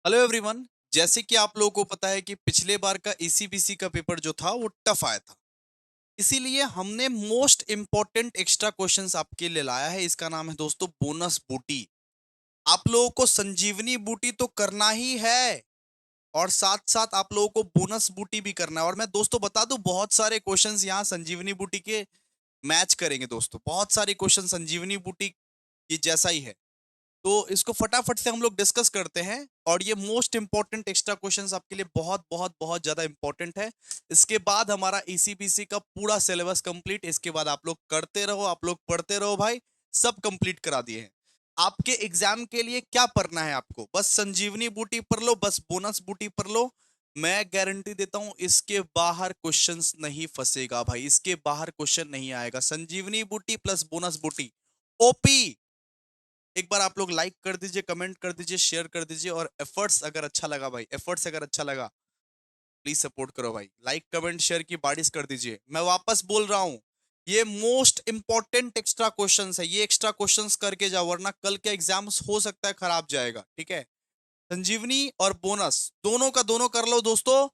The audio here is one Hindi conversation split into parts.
Hello everyone. जैसे कि आप लोगों को पता है कि पिछले बार का ईसीबीसी का पेपर जो था वो टफ आया था। इसीलिए हमने मोस्ट इंपॉर्टेंट एक्स्ट्रा क्वेश्चंस आपके लिए लाया है। इसका नाम है दोस्तों बोनस बूटी। आप लोगों को संजीवनी बूटी तो करना ही है और साथ साथ आप लोगों को बोनस बूटी भी करना है। और मैं दोस्तों बता दूं, बहुत सारे क्वेश्चंस यहाँ संजीवनी बूटी के मैच करेंगे दोस्तों। बहुत सारे क्वेश्चन संजीवनी बूटी की जैसा ही है। तो इसको फटाफट से हम लोग डिस्कस करते हैं। और ये मोस्ट इंपॉर्टेंट एक्स्ट्रा क्वेश्चंस आपके लिए बहुत बहुत बहुत ज्यादा इंपॉर्टेंट है। इसके बाद हमारा ईसीबीसी का पूरा सिलेबस कंप्लीट। इसके बाद आप लोग करते रहो, आप लोग पढ़ते रहो भाई। सब कंप्लीट करा दिए हैं। आपके एग्जाम के लिए क्या पढ़ना है आपको? बस संजीवनी बूटी पढ़ लो, बस बोनस बूटी पढ़ लो। मैं गारंटी देता हूं इसके बाहर क्वेश्चंस नहीं फंसेगा भाई। इसके बाहर क्वेश्चन नहीं आएगा। संजीवनी बूटी प्लस बोनस बूटी ओपी। एक बार आप लोग लाइक कर दीजिए, कमेंट कर दीजिए, शेयर कर दीजिए। और एफर्ट्स अगर अच्छा लगा भाई, एफर्ट्स अगर अच्छा लगा, प्लीज सपोर्ट करो भाई। लाइक कमेंट शेयर की बारिश कर दीजिए। मैं वापस बोल रहा हूं, ये मोस्ट इंपॉर्टेंट एक्स्ट्रा क्वेश्चंस है। ये एक्स्ट्रा क्वेश्चंस करके जाओ, वरना कल के एग्जाम्स हो सकता है खराब जाएगा। ठीक है? संजीवनी और बोनस दोनों का दोनों कर लो दोस्तों,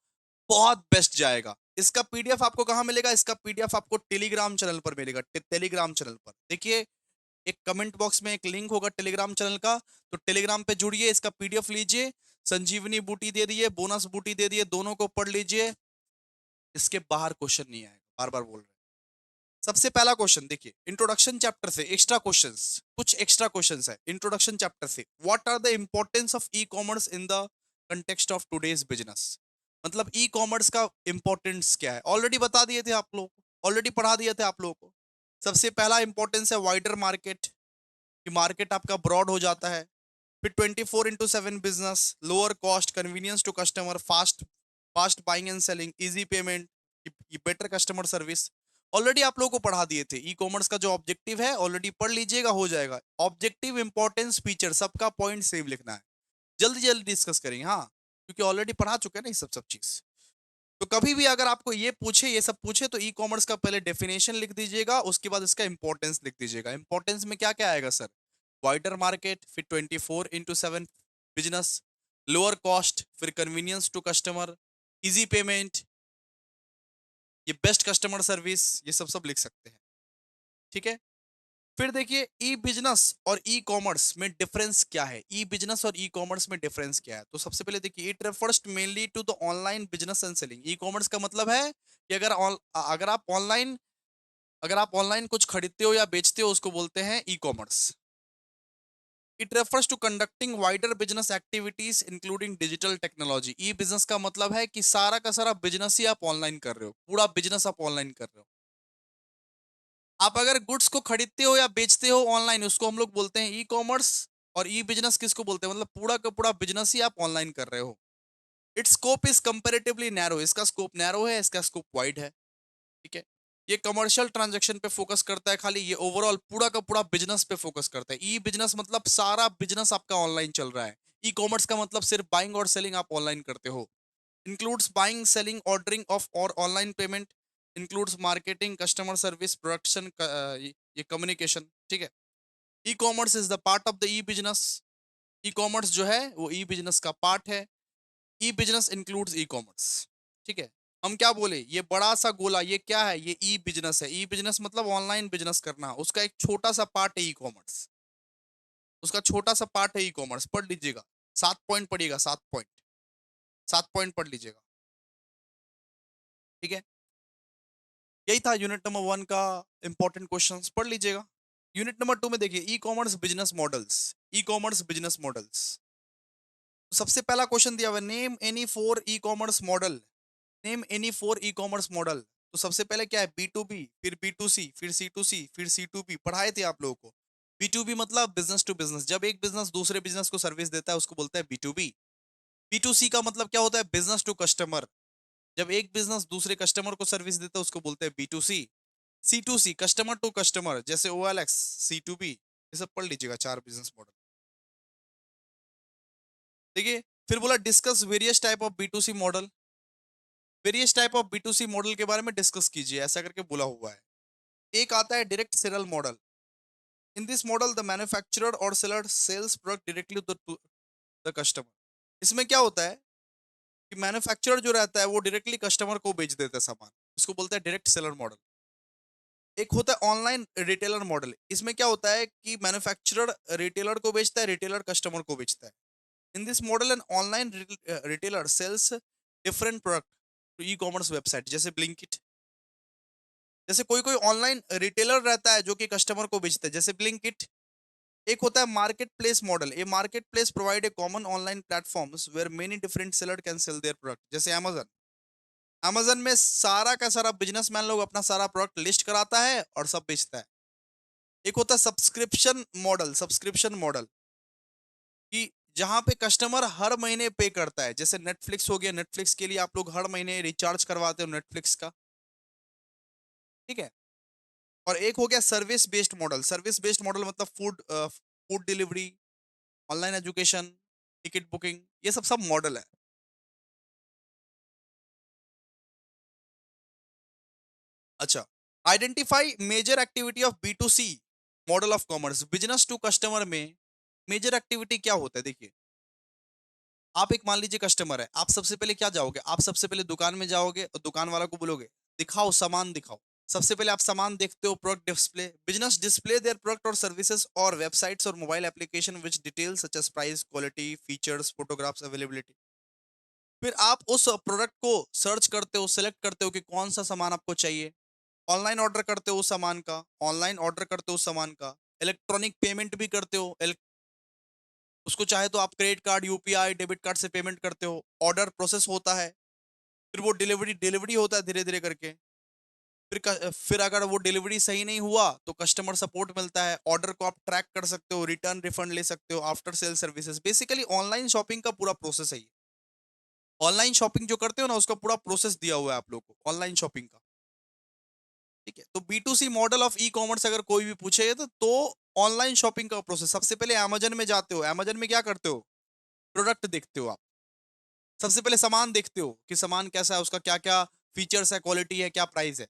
बहुत बेस्ट जाएगा। इसका पीडीएफ आपको कहां मिलेगा? इसका पीडीएफ आपको टेलीग्राम चैनल पर मिलेगा। टेलीग्राम चैनल पर देखिए, एक कमेंट बॉक्स में एक लिंक होगा टेलीग्राम चैनल का। तो टेलीग्राम पे जुड़िए, इसका पीडीएफ लीजिए। संजीवनी बूटी दे दिए, बोनस बूटी दे दिए, दोनों को पढ़ लीजिए। इसके बाहर क्वेश्चन नहीं आएगा। बार बार बोल रहे हैं। सबसे पहला क्वेश्चन देखिए, इंट्रोडक्शन चैप्टर से एक्स्ट्रा क्वेश्चंस। कुछ एक्स्ट्रा क्वेश्चंस है इंट्रोडक्शन चैप्टर से। What are the importance of e commerce in the context of today's business? मतलब ई कॉमर्स का इंपॉर्टेंस क्या है, ऑलरेडी बता दिए थे आप लोग, ऑलरेडी पढ़ा दिए थे आप लोगों को। सबसे पहला इंपॉर्टेंस है वाइडर मार्केट, कि मार्केट आपका ब्रॉड हो जाता है। फिर 24/7 business, lower cost, convenience to customer, fast fast buying and selling, easy payment, better customer service. Already आप लोगों को पढ़ा दिए थे। ई कॉमर्स का जो ऑब्जेक्टिव है ऑलरेडी पढ़ लीजिएगा, हो जाएगा। ऑब्जेक्टिव, इंपॉर्टेंस, फीचर, सबका पॉइंट सेव लिखना है। जल्दी जल्दी डिस्कस करेंगे, हाँ, क्योंकि ऑलरेडी पढ़ा चुके हैं ना ये सब सब चीज। तो कभी भी अगर आपको ये पूछे, ये सब पूछे, तो ई कॉमर्स का पहले डेफिनेशन लिख दीजिएगा, उसके बाद इसका इंपॉर्टेंस लिख दीजिएगा। इंपॉर्टेंस में क्या क्या आएगा सर? वाइडर मार्केट, फिर 24/7 बिजनेस, लोअर कॉस्ट, फिर convenience to customer, easy payment, ये बेस्ट कस्टमर सर्विस, ये सब सब लिख सकते हैं। ठीक है? फिर देखिए, ई बिजनेस और ई कॉमर्स में डिफरेंस क्या है? ई बिजनेस और ई कॉमर्स में डिफरेंस क्या है? तो सबसे पहले देखिए, it refers mainly to the online business and selling. E commerce का मतलब है कि अगर आप ऑनलाइन कुछ खरीदते हो या बेचते हो, उसको बोलते हैं e commerce. It refers to conducting wider business activities including digital technology. E business का मतलब है कि सारा का सारा बिजनेस ही आप ऑनलाइन कर रहे हो, पूरा बिजनेस आप ऑनलाइन कर रहे हो। आप अगर गुड्स को खरीदते हो या बेचते हो ऑनलाइन, उसको हम लोग बोलते हैं ई कॉमर्स। और ई बिजनेस किसको बोलते हैं? मतलब पूरा का पूरा बिजनेस ही आप ऑनलाइन कर रहे हो। It's scope is comparatively narrow. इसका स्कोप नैरो है, इसका स्कोप वाइड है। ठीक है? ये कमर्शियल ट्रांजैक्शन पे फोकस करता है खाली। ये ओवरऑल पूरा का पूरा बिजनेस पे फोकस करता है। ई बिजनेस मतलब सारा बिजनेस आपका ऑनलाइन चल रहा है। ई कॉमर्स का मतलब सिर्फ बाइंग और सेलिंग आप ऑनलाइन करते हो। Includes buying, selling, ordering of और online payment, includes marketing, customer service, production, ये कम्युनिकेशन। ठीक है? E commerce is the part of the e business. E commerce जो है वो ई बिजनेस का पार्ट है। E business includes e commerce. ठीक है? हम क्या बोले, ये बड़ा सा गोला ये क्या है? ये ई बिजनेस है। ई बिजनेस मतलब ऑनलाइन बिजनेस करना, उसका एक छोटा सा पार्ट है ई कॉमर्स। उसका छोटा सा पार्ट है ई कॉमर्स। पढ़ लीजिएगा, 7 पॉइंट पढ़िएगा, 7 पॉइंट, 7 पॉइंट पढ़ लीजिएगा। ठीक है? यही था यूनिट नंबर 1 का इंपॉर्टेंट क्वेश्चंस, पढ़ लीजिएगा। यूनिट नंबर 2 में देखिए, e commerce business models. E commerce business models. सबसे पहला क्वेश्चन दिया हुआ है, name any four e commerce model. Name any four e commerce model. तो सबसे पहले क्या है? बी टू बी, फिर बी टू सी, फिर सी टू सी, फिर सी टू बी। पढ़ाए थे आप लोगों को। बी टू बी मतलब बिजनेस टू बिजनेस। जब एक बिजनेस दूसरे बिजनेस को सर्विस देता है उसको बोलता है B to B. B to C का मतलब क्या होता है? Business to customer. जब एक बिजनेस दूसरे कस्टमर को सर्विस देता है उसको बोलते हैं B to C. C to C, customer to customer, जैसे O L X, C to B. ये सब पढ़ लीजिएगा, 4 बिजनेस मॉडल। देखिए, फिर बोला discuss various type of B to C model. Various type of B to C model के बारे में डिस्कस कीजिए, ऐसा करके बोला हुआ है। एक आता है direct seller model. In this model the manufacturer और seller sells product directly to the customer. इसमें क्या होता है कि मैन्युफैक्चरर जो रहता है वो डायरेक्टली कस्टमर को बेच देता है सामान। इसको बोलते हैं डायरेक्ट सेलर मॉडल। एक होता है ऑनलाइन रिटेलर मॉडल। इसमें क्या होता है कि मैन्युफैक्चरर रिटेलर को बेचता है, रिटेलर कस्टमर को बेचता है। In this model an online retailer sells different product to e commerce website जैसे ब्लिंकिट। जैसे कोई कोई ऑनलाइन रिटेलर रहता है जो कि कस्टमर को बेचता है जैसे ब्लिंकिट। एक होता है market place model. A market place provide a common online platforms where many different seller can sell their product जैसे अमेजन। अमेजन में सारा का सारा बिजनेसमैन लोग अपना सारा प्रोडक्ट लिस्ट कराता है और सब बेचता है। एक होता है सब्सक्रिप्शन मॉडल कि जहां पे कस्टमर हर महीने पे करता है जैसे नेटफ्लिक्स हो गया। नेटफ्लिक्स के लिए आप लोग हर महीने रिचार्ज करवाते हो नेटफ्लिक्स का, ठीक है। और एक हो गया service based model. Service based model मतलब food delivery, online education, ticket booking, ये सब सब मॉडल है। अच्छा, identify major activity of B to C model of commerce. Business to customer में मेजर एक्टिविटी क्या होता है? देखिए, आप एक मान लीजिए कस्टमर है। आप सबसे पहले क्या जाओगे? आप सबसे पहले दुकान में जाओगे और दुकान वाला को बोलोगे दिखाओ सामान दिखाओ। सबसे पहले आप सामान देखते हो, product display. Business display their product और सर्विसेज और वेबसाइट्स और mobile application which details such as price, quality, features, photographs, availability. फिर आप उस प्रोडक्ट को सर्च करते हो, सेलेक्ट करते हो कि कौन सा सामान आपको चाहिए। ऑनलाइन ऑर्डर करते हो उस सामान का, ऑनलाइन ऑर्डर करते हो उस सामान का। इलेक्ट्रॉनिक पेमेंट भी करते हो। उसको चाहे तो आप credit card, UPI, debit card से पेमेंट करते हो। ऑर्डर प्रोसेस होता है, फिर वो डिलीवरी डिलीवरी होता है धीरे धीरे करके। फिर अगर वो डिलीवरी सही नहीं हुआ तो कस्टमर सपोर्ट मिलता है। ऑर्डर को आप ट्रैक कर सकते हो, रिटर्न रिफंड ले सकते हो, after sale services. Basically online shopping का पूरा प्रोसेस है ये। ऑनलाइन शॉपिंग जो करते हो ना उसका पूरा प्रोसेस दिया हुआ है आप लोग को ऑनलाइन शॉपिंग का, ठीक है। तो B to C model of e commerce अगर कोई भी पूछे तो ऑनलाइन शॉपिंग का प्रोसेस। सबसे पहले अमेजन में जाते हो। अमेजन में क्या करते हो? प्रोडक्ट देखते हो आप। सबसे पहले सामान देखते हो कि सामान कैसा है, उसका क्या क्या फीचर्स है, क्वालिटी है, क्या प्राइस है।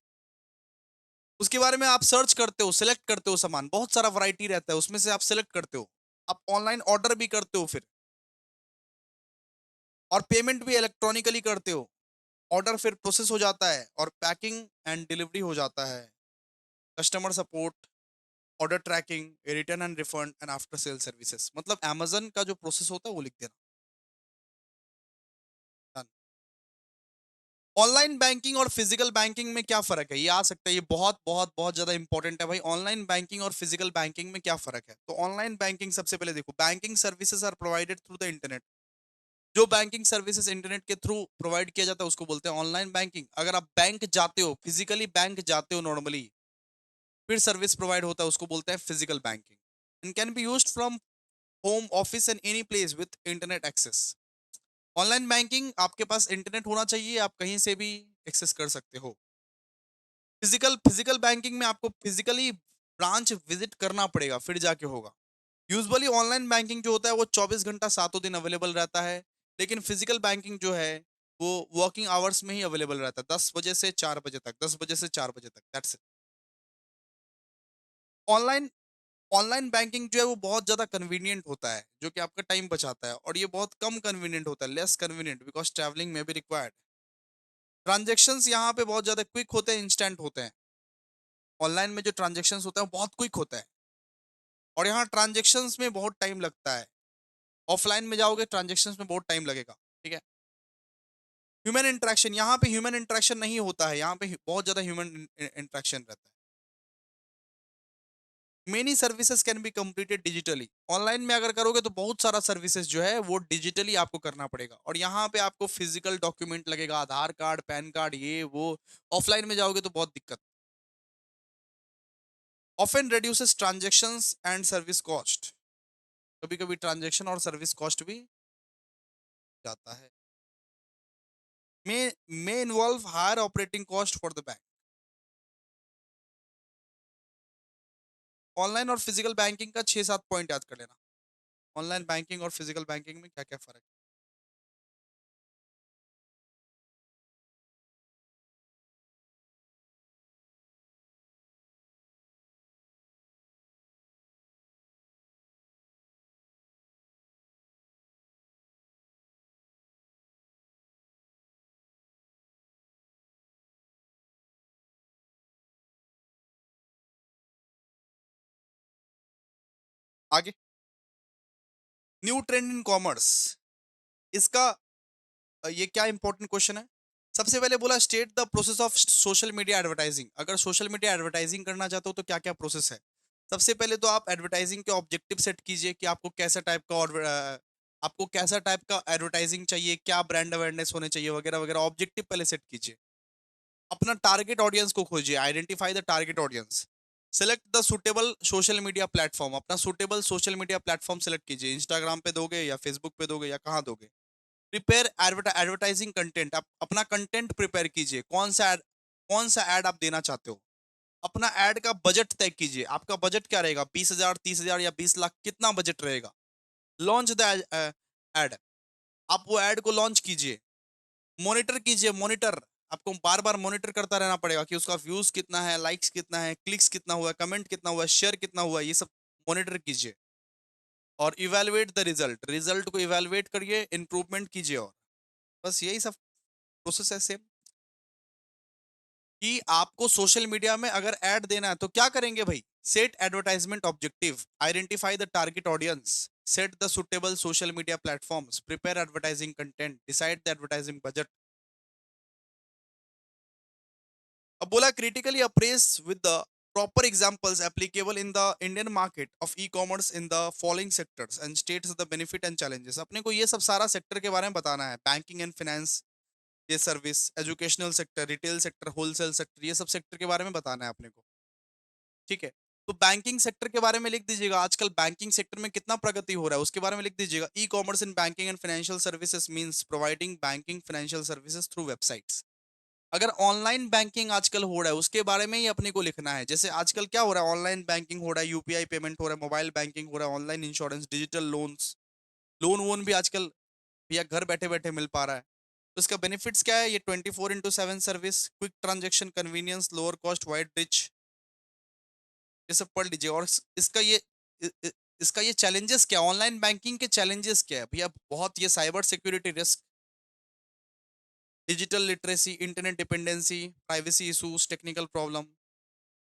उसके बारे में आप सर्च करते हो, सिलेक्ट करते हो सामान। बहुत सारा वैरायटी रहता है उसमें से आप सिलेक्ट करते हो। आप ऑनलाइन ऑर्डर भी करते हो फिर, और पेमेंट भी इलेक्ट्रॉनिकली करते हो। ऑर्डर फिर प्रोसेस हो जाता है और पैकिंग एंड डिलीवरी हो जाता है। Customer support, order tracking, return and refund and after sale services. मतलब अमेजन का जो प्रोसेस होता है वो लिख देना। ऑनलाइन बैंकिंग और फिजिकल बैंकिंग में क्या फर्क है? ये आ सकता है, ये बहुत बहुत बहुत ज्यादा इंपॉर्टेंट है भाई। ऑनलाइन बैंकिंग और फिजिकल बैंकिंग में क्या फर्क है? तो ऑनलाइन बैंकिंग सबसे पहले देखो, banking services are provided through the internet. जो बैंकिंग सर्विसेज इंटरनेट के थ्रू प्रोवाइड किया जाता है उसको बोलते हैं ऑनलाइन बैंकिंग। अगर आप बैंक जाते हो, फिजिकली बैंक जाते हो नॉर्मली, फिर सर्विस प्रोवाइड होता है, उसको बोलते हैं physical banking. And can be used from home office and any place with internet access. Online banking आपके पास इंटरनेट होना चाहिए, आप कहीं से भी एक्सेस कर सकते हो। फिजिकल फिजिकल बैंकिंग में आपको फिजिकली ब्रांच विजिट करना पड़ेगा फिर जाके होगा। यूजुअली ऑनलाइन बैंकिंग जो होता है वो 24 घंटा सातों दिन अवेलेबल रहता है। लेकिन फिजिकल बैंकिंग जो है वो वर्किंग आवर्स में ही अवेलेबल रहता है, 10 बजे से 4 बजे तक, 10 बजे से 4 बजे तक, that's it. Online online banking जो है वो बहुत ज्यादा कन्वीनियंट होता है, जो कि आपका टाइम बचाता है। और ये बहुत कम कन्वीनियंट होता है, लेस कन्वीनियंट, बिकॉज ट्रैवलिंग में भी रिक्वायर्ड। ट्रांजेक्शन्स यहाँ पे बहुत ज्यादा क्विक होते हैं, इंस्टेंट होते हैं। ऑनलाइन में जो ट्रांजेक्शन्स होता है वो बहुत क्विक होता है, और यहाँ ट्रांजेक्शन्स में बहुत टाइम लगता है। ऑफलाइन में जाओगे ट्रांजेक्शन्स में बहुत टाइम लगेगा, ठीक है। ह्यूमन इंटरेक्शन, यहाँ पे ह्यूमन इंटरेक्शन नहीं होता है, यहाँ पे बहुत ज्यादा ह्यूमन इंटरेक्शन रहता है। Many services can be completed digitally. Online में अगर करोगे तो बहुत सारा सर्विसेज जो है वो डिजिटली आपको करना पड़ेगा, और यहाँ पे आपको फिजिकल डॉक्यूमेंट लगेगा, आधार कार्ड, पैन कार्ड, ये वो। ऑफलाइन में जाओगे तो बहुत दिक्कत। Often reduces transactions and service cost. कभी कभी ट्रांजेक्शन और सर्विस कॉस्ट भी जाता है। May involve higher operating cost for the bank. Online और फिजिकल बैंकिंग का 6-7 पॉइंट याद कर लेना। ऑनलाइन बैंकिंग और फिजिकल बैंकिंग में क्या क्या फर्क है। आगे, न्यू ट्रेंड इन कॉमर्स, इसका ये क्या इंपॉर्टेंट क्वेश्चन है। सबसे पहले बोला state the process of social media advertising. अगर सोशल मीडिया एडवर्टाइजिंग करना चाहते हो तो क्या क्या प्रोसेस है। सबसे पहले तो आप एडवर्टाइजिंग के ऑब्जेक्टिव सेट कीजिए कि आपको कैसा टाइप का आपको कैसा टाइप का एडवर्टाइजिंग चाहिए, क्या ब्रांड अवेयरनेस होने चाहिए वगैरह वगैरह, ऑब्जेक्टिव पहले सेट कीजिए। अपना टारगेट ऑडियंस को खोजिए, identify the target audience. Select the suitable social media platform, अपना suitable social media platform select कीजिए, इंस्टाग्राम पे दोगे या फेसबुक पे दोगे या कहाँ दोगे। प्रिपेयर एडवर्टाइजिंग कंटेंट, आप अपना कंटेंट प्रिपेयर कीजिए, कौन सा एड आप देना चाहते हो। अपना एड का बजट तय कीजिए, आपका बजट क्या रहेगा, 20,000, 30,000 या 20 लाख, कितना बजट रहेगा। लॉन्च द एड, आप वो एड को लॉन्च कीजिए। मॉनिटर कीजिए, मॉनिटर, आपको बार बार मॉनिटर करता रहना पड़ेगा कि उसका व्यूज कितना है, लाइक्स कितना है, क्लिक्स कितना हुआ है, कमेंट कितना हुआ है, शेयर कितना हुआ है, ये सब मॉनिटर कीजिए। और इवेलुएट द रिजल्ट, रिजल्ट को इवेलुएट करिए, इंप्रूवमेंट कीजिए। और बस यही सब प्रोसेस है सेम। कि आपको सोशल मीडिया में अगर ऐड देना है तो क्या करेंगे भाई। Set advertisement objective, identify the target audience, set the suitable social media platforms, prepare advertising content, decide the advertising budget. अब बोला critically appraise with the proper examples applicable in the Indian market of e-commerce in the following sectors and states the benefit and challenges। अपने को ये सब सारा सेक्टर के बारे में बताना है, बैंकिंग एंड फाइनेंस, ये service, educational sector, retail sector, wholesale sector, ये सब सेक्टर के बारे में बताना है अपने को। ठीक है, तो बैंकिंग सेक्टर के बारे में लिख दीजिएगा, आजकल बैंकिंग सेक्टर में कितना प्रगति हो रहा है उसके बारे में लिख दीजिएगा। ई commerce in banking and financial services means providing banking financial services through websites. अगर ऑनलाइन बैंकिंग आजकल हो रहा है उसके बारे में ही अपने को लिखना है। जैसे आजकल क्या हो रहा है, ऑनलाइन बैंकिंग हो रहा है, यूपीआई पेमेंट हो रहा है, मोबाइल बैंकिंग हो रहा है, online insurance, digital loans, loan वोन भी आजकल भैया घर बैठे बैठे मिल पा रहा है। तो इसका बेनिफिट्स क्या है, ये 24/7 service, quick transaction, convenience, lower cost, wide rich, ये सब पढ़ लीजिए। और इ- इ- इसका ये चैलेंजेस क्या, ऑनलाइन बैंकिंग के चैलेंजेस क्या है भैया, बहुत ये cyber security risk, digital literacy, internet dependency, privacy issues, technical problem.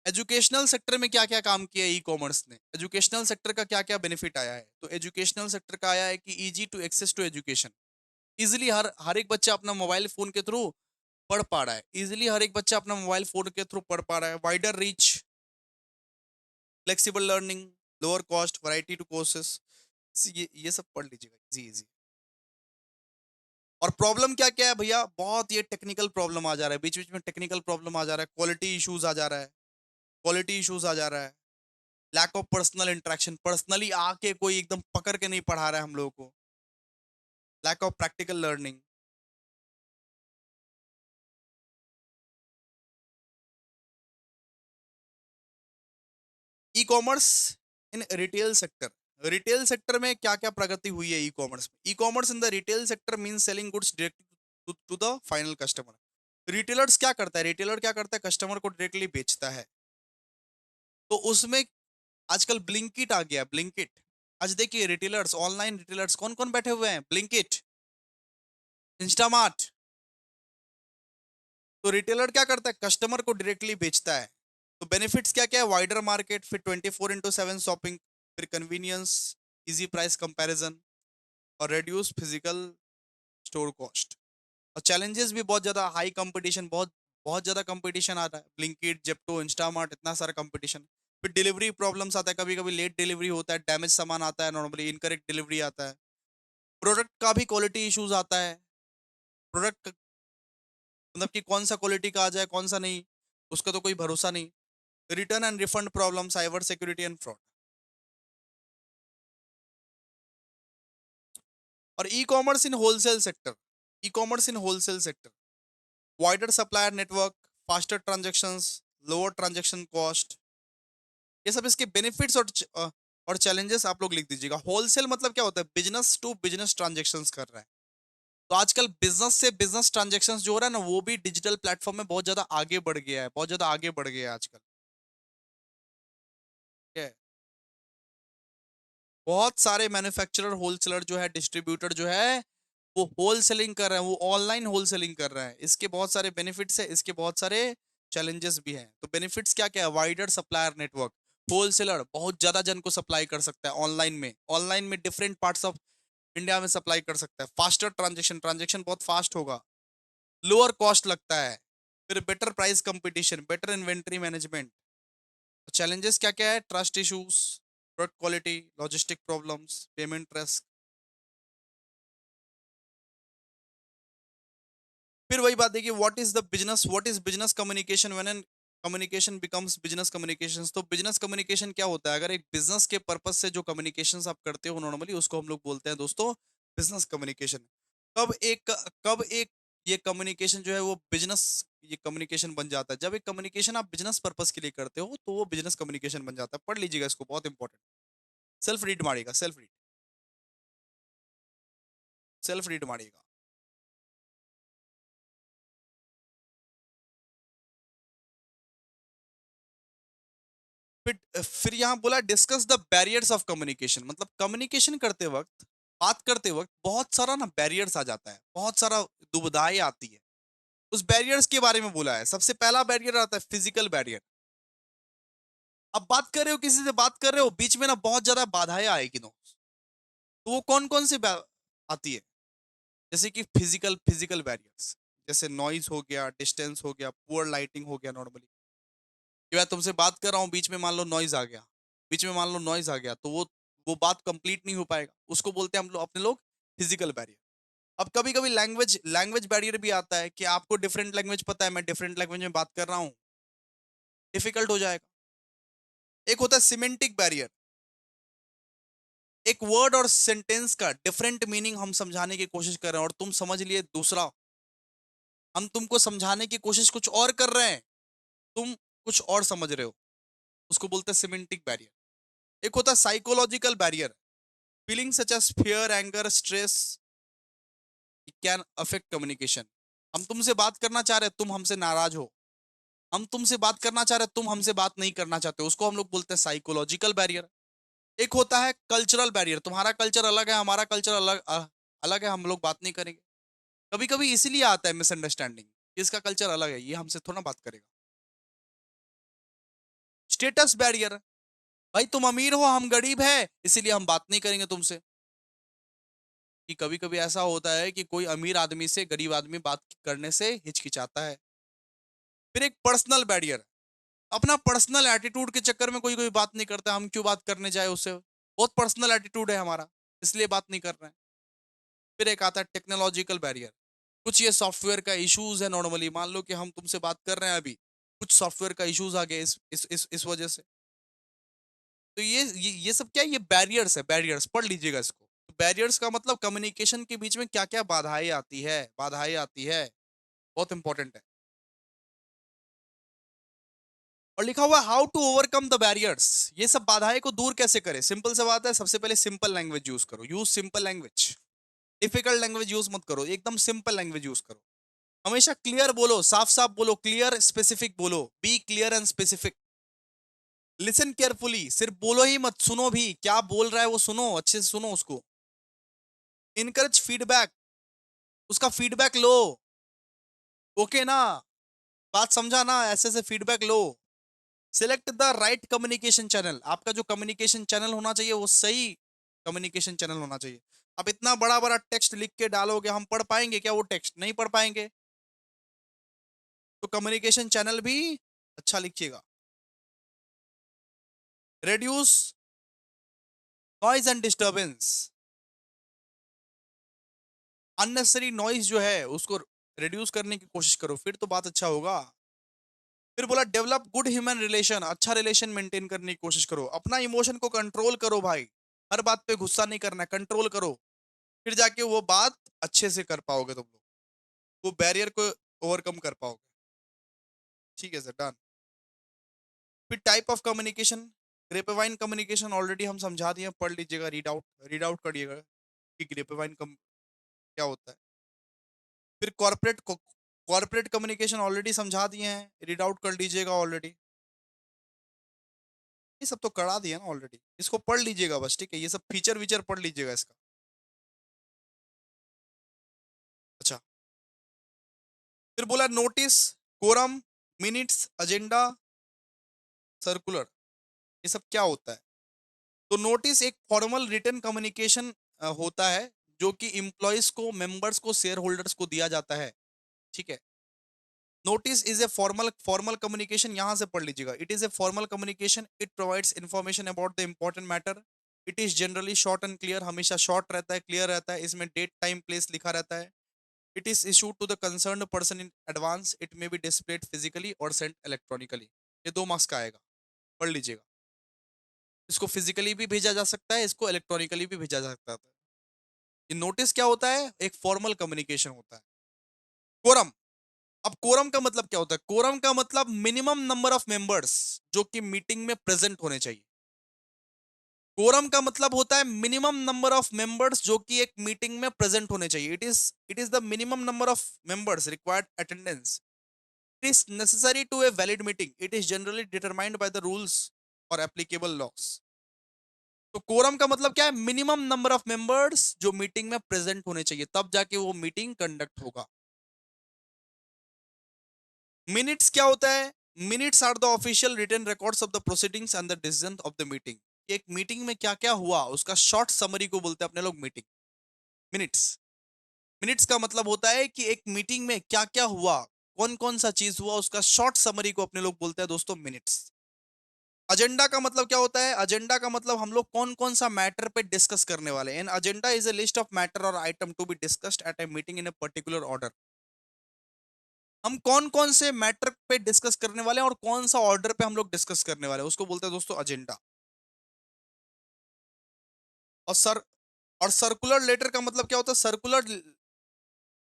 Educational sector में क्या क्या काम किया ई कॉमर्स ने, एजुकेशनल सेक्टर का क्या क्या बेनिफिट आया है। तो एजुकेशनल सेक्टर का आया है कि easy to access to education, easily हर एक बच्चा अपना मोबाइल फोन के थ्रू पढ़ पा रहा है, इजिली हर एक बच्चा अपना मोबाइल फोन के थ्रू पढ़ पा रहा है। Wider reach, flexible learning, lower cost, variety to courses, ये सब पढ़ लीजिएगा, इजी इजी। और प्रॉब्लम क्या क्या है भैया, बहुत ये टेक्निकल प्रॉब्लम आ जा रहा है, बीच बीच में टेक्निकल प्रॉब्लम आ जा रहा है, क्वालिटी इश्यूज आ जा रहा है, क्वालिटी इश्यूज आ जा रहा है, lack of personal interaction, personally आके कोई एकदम पकड़ के नहीं पढ़ा रहा है हम लोगों को, lack of practical learning. E commerce in retail sector, retail sector में क्या क्या प्रगति हुई है ई कॉमर्स में। E commerce in the retail sector mean selling goods direct to the final customer. Retailers क्या करता है, रिटेलर क्या करता है, कस्टमर को डायरेक्टली बेचता है। तो उसमें आजकल ब्लिंकिट आ गया, ब्लिंकिट। आज देखिए रिटेलर्स, ऑनलाइन रिटेलर्स कौन कौन बैठे हुए हैं, ब्लिंकिट, इंस्टामार्ट। तो रिटेलर क्या करता है, कस्टमर को डायरेक्टली बेचता है। तो बेनिफिट्स क्या क्या है, वाइडर मार्केट, फिर 24/7 शॉपिंग, फिर कन्वीनियंस, इजी प्राइस कंपैरिजन, और रिड्यूस फिजिकल स्टोर कॉस्ट। और चैलेंजेस भी बहुत ज्यादा, हाई कंपटीशन, बहुत बहुत ज्यादा कंपटीशन आता है, ब्लिंकिट, जेप्टो, इंस्टामार्ट, इतना सारा कंपटीशन। फिर डिलीवरी प्रॉब्लम्स आता है, कभी कभी लेट डिलीवरी होता है, डैमेज सामान आता है, नॉर्मली इनकरेक्ट डिलीवरी आता है। प्रोडक्ट का भी क्वालिटी इश्यूज आता है, प्रोडक्ट मतलब कि कौन सा क्वालिटी का आ जाए कौन सा नहीं, उसका तो कोई भरोसा नहीं। Return and refund problem, cyber security and fraud. और e commerce in wholesale sector, e commerce in wholesale sector, wider supplier network, faster transactions, lower transaction cost, ये सब इसके बेनिफिट्स और चैलेंजेस आप लोग लिख दीजिएगा। होलसेल मतलब क्या होता है, बिजनेस टू बिजनेस ट्रांजेक्शंस कर रहा है। तो आजकल बिजनेस से बिजनेस ट्रांजेक्शंस जो हो रहा है ना, वो भी डिजिटल प्लेटफॉर्म में बहुत ज्यादा आगे बढ़ गया है, बहुत ज्यादा आगे बढ़ गया है आजकल। ठीक है, बहुत सारे मैन्युफैक्चरर, होलसेलर जो है, डिस्ट्रीब्यूटर जो है, वो होल सेलिंग कर रहे हैं, वो ऑनलाइन होल सेलिंग कर रहे हैं। इसके बहुत सारे बेनिफिट्स है, इसके बहुत सारे चैलेंजेस भी हैं। तो बेनिफिट्स क्या क्या है, वाइडर सप्लायर नेटवर्क, होलसेलर बहुत ज्यादा जन को सप्लाई कर सकता है ऑनलाइन में डिफरेंट पार्ट्स ऑफ इंडिया में सप्लाई कर सकता है। फास्टर ट्रांजेक्शन ट्रांजेक्शन बहुत फास्ट होगा, लोअर कॉस्ट लगता है। फिर better price competition, better inventory management. Challenges क्या क्या है? Trust issues, product quality, logistic problems, payment risk. फिर वही बात देखिए, what is business communication when an communication becomes business communications. तो बिजनेस कम्युनिकेशन क्या होता है? अगर एक बिजनेस के पर्पस से जो कम्युनिकेशंस आप करते हो नॉर्मली, उसको हम लोग बोलते हैं दोस्तों बिजनेस कम्युनिकेशन। कब एक ये कम्युनिकेशन जो है वो बिजनेस ये कम्युनिकेशन बन जाता है? जब एक कम्युनिकेशन आप बिजनेस पर्पस के लिए करते हो तो वो बिजनेस कम्युनिकेशन बन जाता है। पढ़ लीजिएगा इसको, बहुत इंपॉर्टेंट। सेल्फ रीड मारिएगा, सेल्फ रीड मारिएगा। फिर यहाँ बोला discuss the barriers of communication. मतलब कम्युनिकेशन करते वक्त, बात करते वक्त बहुत सारा ना बैरियर्स आ जाता है, बहुत सारा दुविधाएं आती है। उस बैरियर्स के बारे में बोला है। सबसे पहला बैरियर आता है फिजिकल बैरियर। अब बात कर रहे हो, किसी से बात कर रहे हो, बीच में ना बहुत ज्यादा बाधाएं आएगी नो। तो वो कौन कौन सी आती है? जैसे कि फिजिकल बैरियर्स, जैसे नॉइज हो गया, डिस्टेंस हो गया, पुअर लाइटिंग हो गया नॉर्मली। कि मैं तुमसे बात कर रहा हूँ, बीच में मान लो नॉइज आ गया, बीच में मान लो नॉइज आ गया, तो वो बात कंप्लीट नहीं हो पाएगा। उसको बोलते हैं हम लोग, अपने लोग, फिजिकल बैरियर। अब कभी कभी लैंग्वेज लैंग्वेज बैरियर भी आता है कि आपको डिफरेंट लैंग्वेज पता है, मैं डिफरेंट लैंग्वेज में बात कर रहा हूँ, डिफिकल्ट हो जाएगा। एक होता है सिमेंटिक बैरियर। एक वर्ड और सेंटेंस का डिफरेंट मीनिंग हम समझाने की कोशिश कर रहे हैं और तुम समझ लिए दूसरा। हम तुमको समझाने की कोशिश कुछ और कर रहे हैं, तुम कुछ और समझ रहे हो। उसको बोलते हैं सिमेंटिक बैरियर। एक होता है psychological barrier. Feeling such as fear, anger, stress can affect communication. हम तुमसे बात करना चाह रहे हैं, तुम हमसे नाराज हो। हम तुमसे बात करना चाह रहे हैं, तुम हमसे बात नहीं करना चाहते, उसको हम लोग बोलते हैं साइकोलॉजिकल बैरियर। एक होता है कल्चरल बैरियर। तुम्हारा कल्चर अलग है, हमारा कल्चर अलग है, हम लोग बात नहीं करेंगे। कभी कभी इसीलिए आता है मिसअंडरस्टैंडिंग, इसका कल्चर अलग है, ये हमसे थोड़ा बात करेगा। Status barrier. भाई तुम अमीर हो, हम गरीब है, इसीलिए हम बात नहीं करेंगे तुमसे। कि कभी कभी ऐसा होता है कि कोई अमीर आदमी से गरीब आदमी बात करने से हिचकिचाता है। फिर एक पर्सनल बैरियर। अपना पर्सनल एटीट्यूड के चक्कर में कोई कोई बात नहीं करता, हम क्यों बात करने जाए उससे, बहुत पर्सनल एटीट्यूड है हमारा, इसलिए बात नहीं कर रहे हैं। फिर एक आता है टेक्नोलॉजिकल बैरियर। कुछ ये सॉफ्टवेयर का इश्यूज है नॉर्मली। मान लो कि हम तुमसे बात कर रहे हैं अभी, कुछ सॉफ्टवेयर का इश्यूज आ गए इस वजह से। तो ये सब क्या है? ये बैरियर्स है, बैरियर्स पढ़ लीजिएगा इसको। बैरियर्स का मतलब कम्युनिकेशन के बीच में क्या क्या बाधाएं आती है, बहुत इंपॉर्टेंट है। और लिखा हुआ है how to overcome the barriers. ये सब बाधाएं को दूर कैसे करें? सिंपल सा बात है, सबसे पहले सिंपल लैंग्वेज यूज करो, use simple language. Difficult language use मत करो, एकदम सिंपल लैंग्वेज यूज करो। हमेशा क्लियर बोलो, साफ साफ बोलो, क्लियर स्पेसिफिक बोलो, be clear and specific. Listen carefully, सिर्फ बोलो ही मत, सुनो भी, क्या बोल रहा है वो सुनो, अच्छे से सुनो उसको। इनकरेज फीडबैक, उसका फीडबैक लो। ओके ना, बात समझा ना, ऐसे से feedback low. Select the right communication channel. आपका जो कम्युनिकेशन चैनल होना चाहिए वो सही कम्युनिकेशन चैनल होना चाहिए। अब इतना बड़ा बड़ा टेक्स्ट लिख के डालोगे, हम पढ़ पाएंगे क्या? वो टेक्स्ट नहीं पढ़ पाएंगे। तो कम्युनिकेशन चैनल भी अच्छा लिखिएगा। Reduce noise and disturbance. Unnecessary noise जो है उसको रिड्यूस करने की कोशिश करो, फिर तो बात अच्छा होगा। फिर बोला डेवलप गुड ह्यूमन रिलेशन। अच्छा रिलेशन मेंटेन करने की कोशिश करो, अपना इमोशन को कंट्रोल करो भाई। हर बात पे गुस्सा नहीं करना है, कंट्रोल करो। फिर जाके वो बात अच्छे से कर पाओगे तुम लोग, वो बैरियर को ओवरकम कर पाओगे। ठीक है सर, डन। फिर type of communication. Grapevine communication already हम समझा दिए, पढ़ लीजिएगा, रीड आउट करिएगा कि ग्रेपेवाइन क्या होता है। फिर कॉर्पोरेट कम्युनिकेशन ऑलरेडी समझा दिए हैं, रीड आउट कर लीजिएगा ऑलरेडी। ये सब तो करा दिया ना ऑलरेडी, इसको पढ़ लीजिएगा बस, ठीक है? ये सब फीचर वीचर पढ़ लीजिएगा इसका। अच्छा, फिर बोला notice, quorum, minutes, agenda, circular. ये सब क्या होता है? तो नोटिस एक फॉर्मल रिटन कम्युनिकेशन होता है जो कि एम्प्लॉयज को, मेंबर्स को, शेयर होल्डर्स को दिया जाता है। ठीक है। Notice is a formal communication, यहां से पढ़ लीजिएगा। It is a formal communication, it provides information about the important matter. It is generally short and clear, हमेशा शॉर्ट रहता है, क्लियर रहता है, इसमें डेट, टाइम, प्लेस लिखा रहता है। It is issued to the concerned person in advance, it may be displayed physically और सेंट इलेक्ट्रॉनिकली। ये 2 मार्क्स का आएगा, पढ़ लीजिएगा। इसको फिजिकली भी भेजा जा सकता है, इसको इलेक्ट्रॉनिकली भी भेजा जा सकता है। ये नोटिस क्या होता है? एक फॉर्मल कम्युनिकेशन होता है। कोरम, अब कोरम का मतलब क्या होता है? कोरम का मतलब मिनिमम नंबर ऑफ मेंबर्स जो कि मीटिंग में प्रेजेंट होने चाहिए। कोरम का मतलब होता है मिनिमम नंबर ऑफ मेंबर्स जो कि एक मीटिंग में प्रेजेंट होने चाहिए। It is the minimum number of members required attendance. It is necessary to a valid meeting. It is generally determined by the rules और एप्लीकेबल लॉस। तो कोरम का मतलब क्या है? मिनिमम नंबर ऑफ मेंबर्स जो मीटिंग में प्रेजेंट होने चाहिए, तब जाके वो मीटिंग कंडक्ट होगा। मिनट्स क्या होता है? Minutes are the official written records of the proceedings and the decision of the meeting. एक मीटिंग में क्या क्या हुआ उसका शॉर्ट समरी को बोलते हैं अपने लोग मीटिंग। मिनट्स, मिनट्स का मतलब होता है कि एक मीटिंग में क्या क्या हुआ, कौन कौन सा चीज हुआ, उसका शॉर्ट समरी को अपने लोग बोलते हैं दोस्तों मिनट्स। एजेंडा का मतलब क्या होता है? एजेंडा का मतलब हम लोग कौन कौन सा मैटर पे डिस्कस करने वाले हैं। An agenda is a list of matter और item to be discussed at a meeting in a particular order. हम कौन कौन से मैटर पे डिस्कस करने वाले हैं और कौन सा ऑर्डर पे हम लोग डिस्कस करने वाले हैं, उसको बोलते हैं दोस्तों एजेंडा। और सर और सर्कुलर लेटर का मतलब क्या होता है? सर्कुलर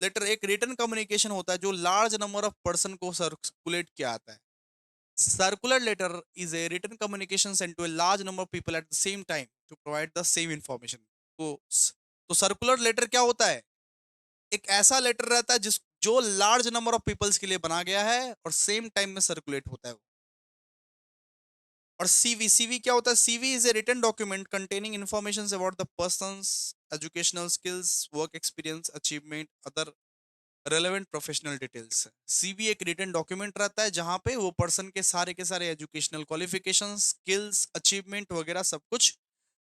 लेटर एक रिटन कम्युनिकेशन होता है जो लार्ज नंबर ऑफ पर्सन को सर्कुलेट किया आता है। Circular letter is a written communication sent to a large number of people at the same time to provide the same information. तो सर्कुलर लेटर क्या होता है? एक ऐसा लेटर रहता है जिस जो लार्ज नंबर ऑफ पीपल्स के लिए बना गया है और सेम टाइम में सर्कुलेट होता है। और सीवी क्या होता है? CV is a written document containing information about the person's educational skills, work experience, achievement, other relevant professional details. CV एक रिटन डॉक्यूमेंट रहता है जहां पे वो पर्सन के सारे एजुकेशनल क्वालिफिकेशंस, स्किल्स, अचीवमेंट वगैरह सब कुछ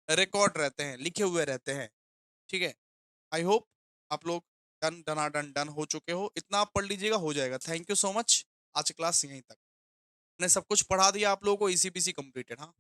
रिकॉर्ड रहते हैं, लिखे हुए रहते हैं। ठीक है। आई होप आप लोग डन डनाडन डन हो चुके हो। इतना आप पढ़ लीजिएगा, हो जाएगा। Thank you so much. आज की क्लास यहीं तक। मैंने सब कुछ पढ़ा दिया आप लोगों को, ईसीपीसी कंप्लीटेड। हाँ।